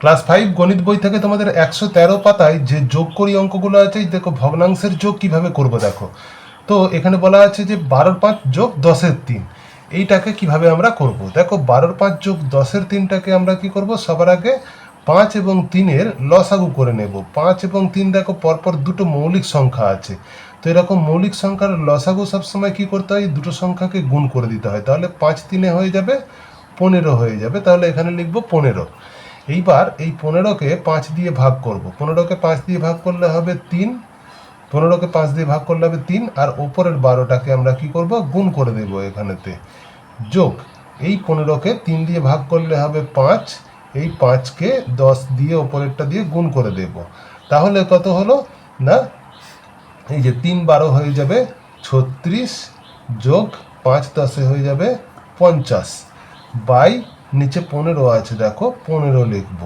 Class 5 গণিত বই থেকে তোমাদের 113 পাতায় যে যোগ করি অঙ্কগুলো আছে, দেখো ভগ্নাংশের যোগ কিভাবে করব দেখো। তো এখানে বলা আছে যে 12/5 যোগ 10/3, এইটাকে কিভাবে আমরা করব। দেখো 12/5 যোগ 10/3টাকে আমরা কি করব, সবার আগে 5 এবং 3-এর লসাগু করে নেব। 5 এবং 3 দেখো পরপর দুটো মৌলিক সংখ্যা আছে, তো এরকম মৌলিক সংখ্যার লসাগু সবসময় কি করতে হয়, দুটো সংখ্যাকে গুণ করে দিতে হয়। তাহলে 5 3-এ হয়ে যাবে 15 হয়ে যাবে, তাহলে এখানে লিখব 15। এইবার এই 15কে 5 দিয়ে ভাগ করব। 15কে 5 দিয়ে ভাগ করলে হবে 3, 15কে 5 দিয়ে ভাগ করলে হবে 3, আর ওপরের 12টাকে আমরা কি করব, গুণ করে দেব এখানেতে। যোগ এই 15কে 3 দিয়ে ভাগ করলে হবে 5, এই 5কে 10 দিয়ে ওপরেরটা দিয়ে গুণ করে দেব। তাহলে কত হলো না, এই যে 3 12 হয়ে যাবে 36, যোগ 5 10 হয়ে যাবে 50, বাই নিচে 15 আছে দেখো 15 লিখব।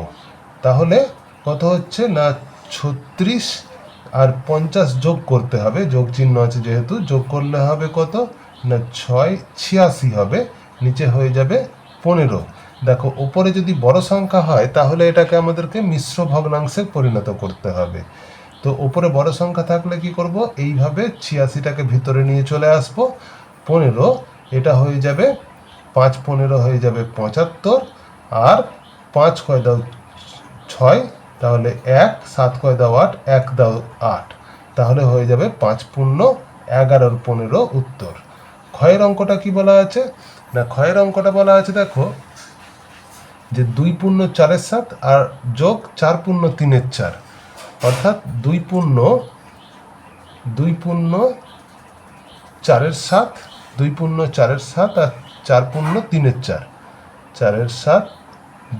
তাহলে কত হচ্ছে না 36 আর 50 যোগ করতে হবে, যোগ চিহ্ন আছে যেহেতু, যোগ করলে হবে কত না 6 86 হবে, নিচে হয়ে যাবে 15। দেখো উপরে যদি বড় সংখ্যা হয় তাহলে এটাকে আমাদেরকে মিশ্র ভগ্নাংশে পরিণত করতে হবে। তো উপরে বড় সংখ্যা থাকলে কি করব, এইভাবে 86টাকে ভিতরে নিয়ে চলে আসবো। 15 এটা হয়ে যাবে 5 15 হয়ে যাবে 75, আর 5 কয় দাও 6, তাহলে 1 7 কয় দাও 8, 1 দাও 8, তাহলে হয়ে যাবে 5 পূর্ণ 11 15 উত্তর। ক্ষয়ের অঙ্কটা কি বলা আছে না, ক্ষয়ের অঙ্কটা বলা আছে দেখো যে 2 পূর্ণ 4-এর 7 আর যোগ 4 পূর্ণ 3-এর 4, অর্থাৎ 2 পূর্ণ 4-এর 7, 2 পূর্ণ 4-এর 7 আর 4 পূর্ণ 3-এর 4, 4-এর 7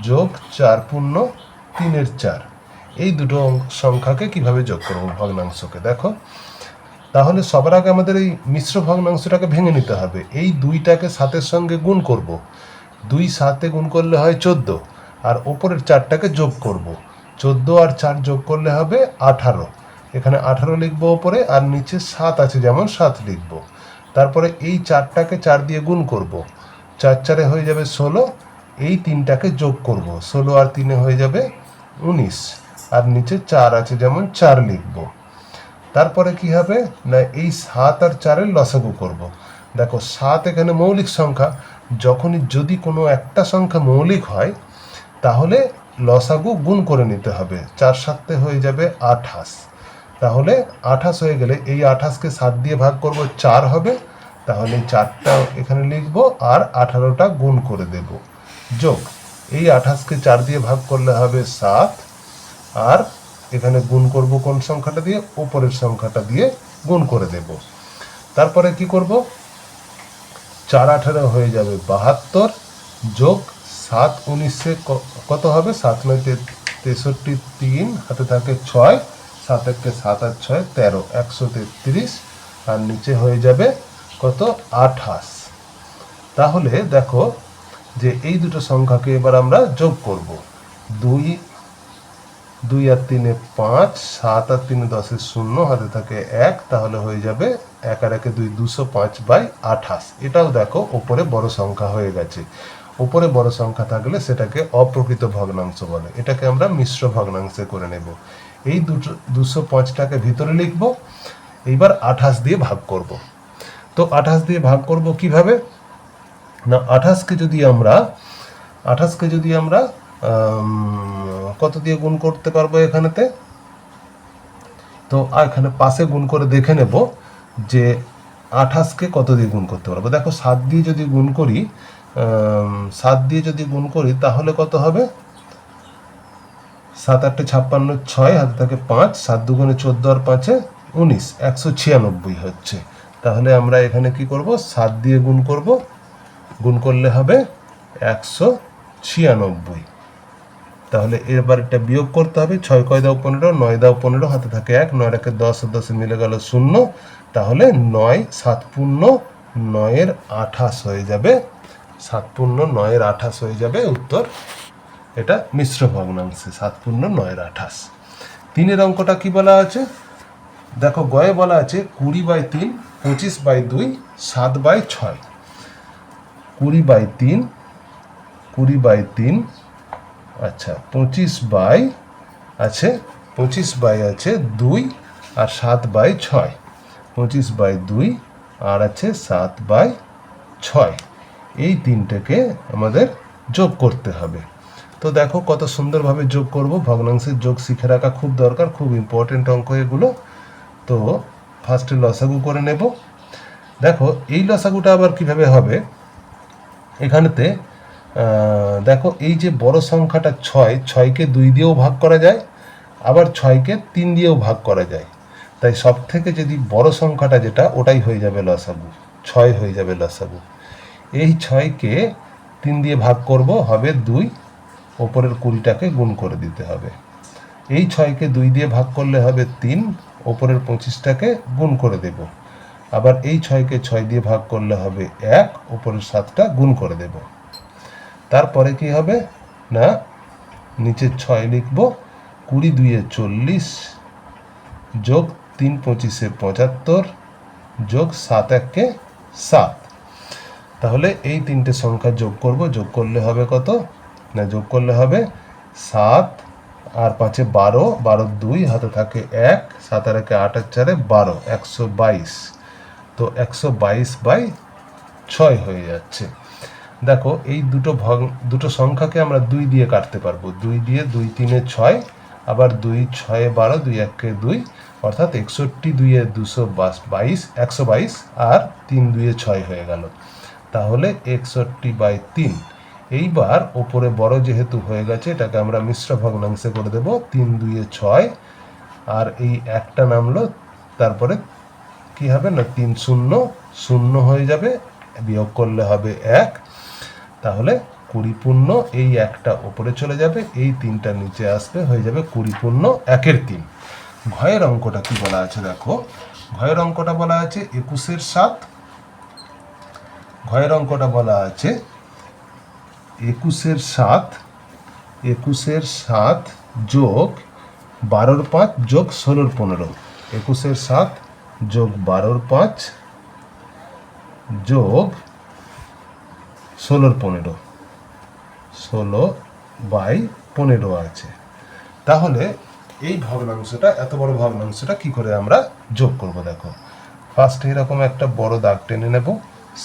যোগ 4 পূর্ণ 3-এর 4, এই দুটো সংখ্যাকে কিভাবে যোগ করব ভগ্নাংশকে দেখো। তাহলে সবার আগে আমাদের এই মিশ্র ভগ্নাংশটাকে ভেঙে নিতে হবে। এই 2টাকে 7-এর সঙ্গে গুণ করব, 2 7-এ গুণ করলে হয় 14, আর ওপরের 4টাকে যোগ করব, 14 আর 4 যোগ করলে হবে 18, এখানে 18 লিখবো ওপরে, আর নিচে 7 আছে যেমন 7 লিখব। তারপরে এই 4টাকে 4 দিয়ে গুণ করব, 4 4-এ হয়ে যাবে 16, এই 3টাকে যোগ করব, 16 আর 3-এ হয়ে যাবে 19, আর নিচে 4 আছে যেমন 4 লিখব। তারপরে কি হবে না, এই 7 আর 4-এর লসাগু করব। দেখো 7 এখানে মৌলিক সংখ্যা, যখনই যদি কোনো একটা সংখ্যা মৌলিক হয় তাহলে লসাগু গুণ করে নিতে হবে। 4 7-এ হয়ে যাবে 28, তাহলে 28 হয়ে গেলে এই 28কে 7 দিয়ে ভাগ করব, 4 হবে, তাহলে 4টা এখানে লিখব আর 18টা গুণ করে দেব। যোগ এই 28কে 4 দিয়ে ভাগ করলে হবে 7, আর এখানে গুণ করব কোন সংখ্যাটা দিয়ে, উপরের সংখ্যাটা দিয়ে গুণ করে দেব। তারপরে কি করব, 4 18 হয়ে যাবে 72, যোগ 7 19-এ কত হবে, 7 9 63, 3 হাতে থাকে 6, 7 1 7 আর 6 13, 133, আর নিচে হয়ে যাবে কত 28। তাহলে দেখো যে এই দুটো সংখ্যাকে এবার আমরা যোগ করব। 2 2 আর 3-এ 5, 7 আর 3-এ 10-এ 0, হাতে থাকে 1, তাহলে হয়ে যাবে 1 আর 1-এ 2, 205/28। এটাও দেখো উপরে বড় সংখ্যা হয়ে গেছে। উপরে বড় সংখ্যা থাকলে সেটাকে অপ্রকৃত ভগ্নাংশ বলে, এটাকে আমরা মিশ্র ভগ্নাংশে করে নেব। এই 205টাকে ভিতরে লিখব, এইবার 28 দিয়ে ভাগ করব। তো 28 দিয়ে ভাগ করব কিভাবে না, 28কে যদি আমরা কত দিয়ে গুণ করতে পারবো এখানেতে, তো এখানে পাশে গুণ করে দেখে নেব যে 28কে কত দিয়ে গুণ করতে পারবো। দেখো 7 দিয়ে যদি গুণ করি, 7 দিয়ে যদি গুণ করি তাহলে কত হবে, 7 8 56, 6 হাতে থাকে 5, 7 2 14 আর 5 19, 196 হচ্ছে। তাহলে আমরা এখানে কি করব, 7 দিয়ে গুণ করব, গুণ করলে হবে 196। তাহলে এবার এটা বিয়োগ করতে হবে, 6 কয় দাও 15, 9 দাও 15, হাতে থাকে 1, 9 1 10, 10 মিলে গেল 0, তাহলে 9 7 পূর্ণ 9-এর 28 হয়ে যাবে, 7 পূর্ণ 9-এর 28 হয়ে যাবে উত্তর। এটা মিশ্র ভগ্নাংশে 7 পূর্ণ 9-এর 28। 3-এর অঙ্কটা কি বলা আছে দেখো, গয়ে বলা আছে 20/3, 25/2, 7/6। 20/3, আচ্ছা 25 আছে 2 আর 7/6, 25/2 আর আছে 7/6, এই তিনটেকে আমাদের যোগ করতে হবে। তো দেখো কত সুন্দরভাবে যোগ করব। ভগ্নাংশের যোগ শিখে রাখা খুব দরকার, খুব ইম্পর্টেন্ট অঙ্ক এগুলো। তো ফার্স্টে লসাগু করে নেব। দেখো এই লসাগুটা আবার কিভাবে হবে, এখানেতে দেখো এই যে বড় সংখ্যাটা 6কে 2 দিয়েও ভাগ করা যায়, আবার 6কে 3 দিয়েও ভাগ করা যায়। তাই সব থেকে যদি বড় সংখ্যাটা যেটা, ওটাই হয়ে যাবে লসাগু, 6 হয়ে যাবে লসাগু। এই 6কে 3 দিয়ে ভাগ করব, হবে 2, ওপরের 20টাকে গুণ করে দিতে হবে। এই 6কে 2 দিয়ে ভাগ করলে হবে 3, ওপরের 25টাকে গুণ করে দেব। আবার এই 6কে 6 দিয়ে ভাগ করলে হবে 1, ওপরের 7টা গুণ করে দেব। তারপরে কি হবে না, নিচে 6 লিখব, 20 2 40 যোগ 3 25 75 যোগ 7 1 7। তাহলে এই তিনটে সংখ্যা যোগ করব, যোগ করলে হবে কত না, যোগ করলে হবে 7 আর 5 12, 12 2 হাতে থাকে 1, 7 আর 1 8 আর 4 12, 122। তো 122/6 হয়ে যাচ্ছে। দেখো এই দুটো সংখ্যাকে আমরা 2 দিয়ে কাটতে পারবো, 2 দিয়ে 2 3 6, আবার 2 6 12, 2 1 2, অর্থাৎ 61 2 222, 122 আর 3 2 6 হয়ে গেল। তাহলে 61/3। এইবার ওপরে বড় যেহেতু হয়ে গেছে, এটাকে আমরা মিশ্র ভগ্নাংশে করে দেব। 3 2 6 আর এই একটা নামলো, তারপরে কি হবে না 3 0 0 হয়ে যাবে, বিয়োগ করলে হবে 1। তাহলে 20 পূর্ণ এই একটা ওপরে চলে যাবে, এই 3টা নিচে আসবে, হয়ে যাবে 20 পূর্ণ 1/3। ঘয়ের অঙ্কটা কি বলা আছে দেখো, ঘয়ের অঙ্কটা বলা আছে 21 7। ঘয়ের অঙ্কটা বলা আছে 21 7 যোগ 12 5 যোগ 16 15। 21 7 যোগ 12 5 যোগ 16 15, 16/15 আছে। তাহলে এই ভগ্নাংশটা, এত বড় ভগ্নাংশটা কি করে আমরা যোগ করব দেখো। ফার্স্ট এরকম একটা বড় দাগ টেনে নেব,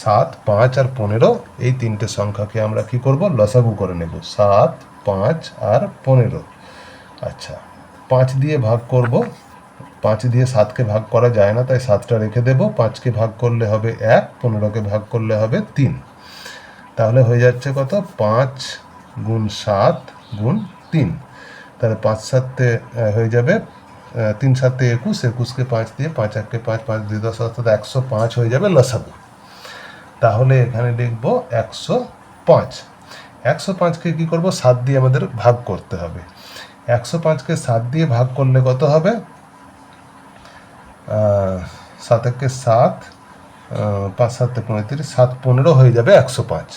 7 5 আর 15, এই তিনটে সংখ্যাকে আমরা কি করব, লসাগু করে নেব। 7 5 আর 15। আচ্ছা 5 দিয়ে ভাগ করব, 5 দিয়ে 7কে ভাগ করা যায় না, তাই 7টা রেখে দেব। 5কে ভাগ করলে হবে 1, 15কে ভাগ করলে হবে 3। তাহলে হয়ে যাচ্ছে কত, 5 গুণ 7 গুণ 3। তাহলে 5 7 হয়ে যাবে 3 7 21, 21কে 5 দিয়ে, 5 1 5, 5 2 10, অর্থাৎ 105 হয়ে যাবে লসাগু। তাহলে এখানে লিখব 105। 105কে কি করব, 7 দিয়ে আমাদের ভাগ করতে হবে। 105কে 7 দিয়ে ভাগ করলে কত হবে, 7 1 7, 5 7 35, 7 15 হয়ে যাবে 105।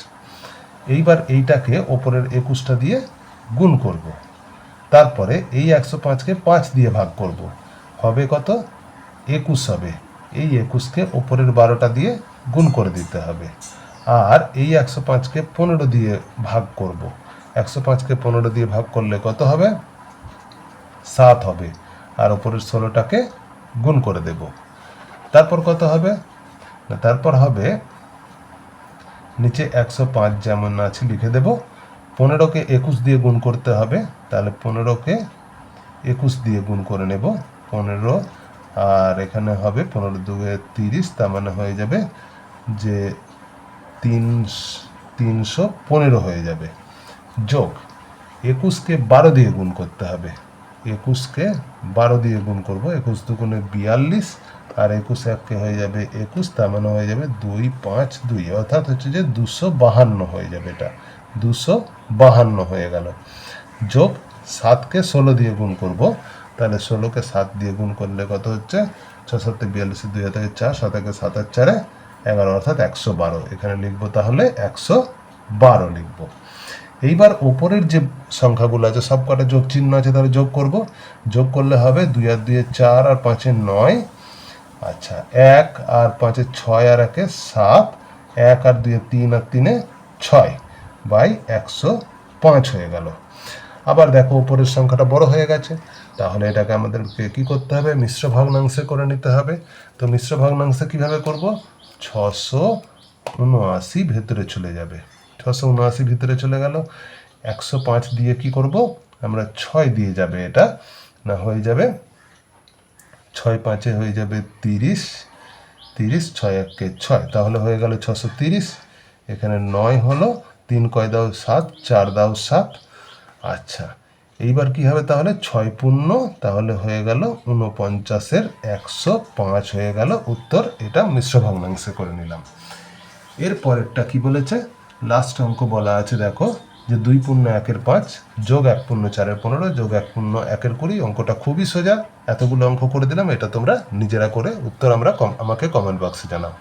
এইবার এইটাকে ওপরের 21টা দিয়ে গুণ করব। তারপরে এই 105কে 5 দিয়ে ভাগ করব, হবে কত, 21 হবে। এই 21কে ওপরের 12টা দিয়ে গুণ করে দিতে হবে। আর এই 105কে 15 দিয়ে ভাগ করব। 105কে 15 দিয়ে ভাগ করলে কত হবে, 7 হবে। আর ওপরের 16টাকে গুণ করে দেব। তারপর কত হবে না, তারপর হবে নিচে 105 যেমন আছে লিখে দেব। 15কে 21 দিয়ে গুণ করতে হবে, তাহলে 15কে 21 দিয়ে গুণ করে নেব। 15 আর এখানে হবে 15 2 30, তার মানে হয়ে যাবে যে 315 হয়ে যাবে। যোগ 21কে 12 দিয়ে গুণ করতে হবে। 21কে 12 দিয়ে গুণ করব, 21 দুগুণে 42, আর 21 1কে হয়ে যাবে 21, তার মানে হয়ে যাবে 2 5 2, অর্থাৎ হচ্ছে যে 252 হয়ে যাবে। এটা 252 হয়ে গেল। যোগ 7কে 16 দিয়ে গুণ করব, তাহলে 16কে 7 দিয়ে গুণ করলে কত হচ্ছে, 6 7 42, 2 হাতে 4, 7 1 7 আর 4 11, অর্থাৎ 112। এখানে লিখব তাহলে 112 লিখব। এইবার ওপরের যে সংখ্যাগুলো আছে সব কটা যোগ চিহ্ন আছে, তাহলে যোগ করব। যোগ করলে হবে 2 আর 2 4 আর 5 9। আচ্ছা 1 আর 5 6 আর 1 7, 1 আর 2 3 আর 3 6 বাই 105 হয়ে গেল। আবার দেখো উপরের সংখ্যাটা বড় হয়ে গেছে, তাহলে এটাকে আমাদেরকে কি করতে হবে, মিশ্র ভগ্নাংশে করে নিতে হবে। তো মিশ্র ভগ্নাংশে কিভাবে করব, 679 ভেতরে চলে যাবে, 679 ভিতরে চলে গেল। 105 দিয়ে কি করব আমরা, 6 দিয়ে যাবে, এটা না হয়ে যাবে 6 5 হয়ে যাবে 30, 30 6 1 6, তাহলে হয়ে গেল 630। এখানে 9 হলো, 3 কয় দাও 7, 4 দাও 7। আচ্ছা, এইবার কি হবে তাহলে 6 পূর্ণ, তাহলে হয়ে গেল 49-এর 105 হয়ে গেল উত্তর। এটা মিশ্র ভগ্নাংশে করে নিলাম। এর পরেরটা কি বলেছে, লাস্ট অঙ্ক বলা আছে দেখো, যে 2 পূর্ণ 1-এর 5 যোগ 1 পূর্ণ 4-এর 15 যোগ 1 পূর্ণ 1-এর 20। অঙ্কটা খুবই সোজা, এতগুলো অঙ্ক করে দিলাম, এটা তোমরা নিজেরা করে উত্তর আমাকে কমেন্ট বক্সে জানাও।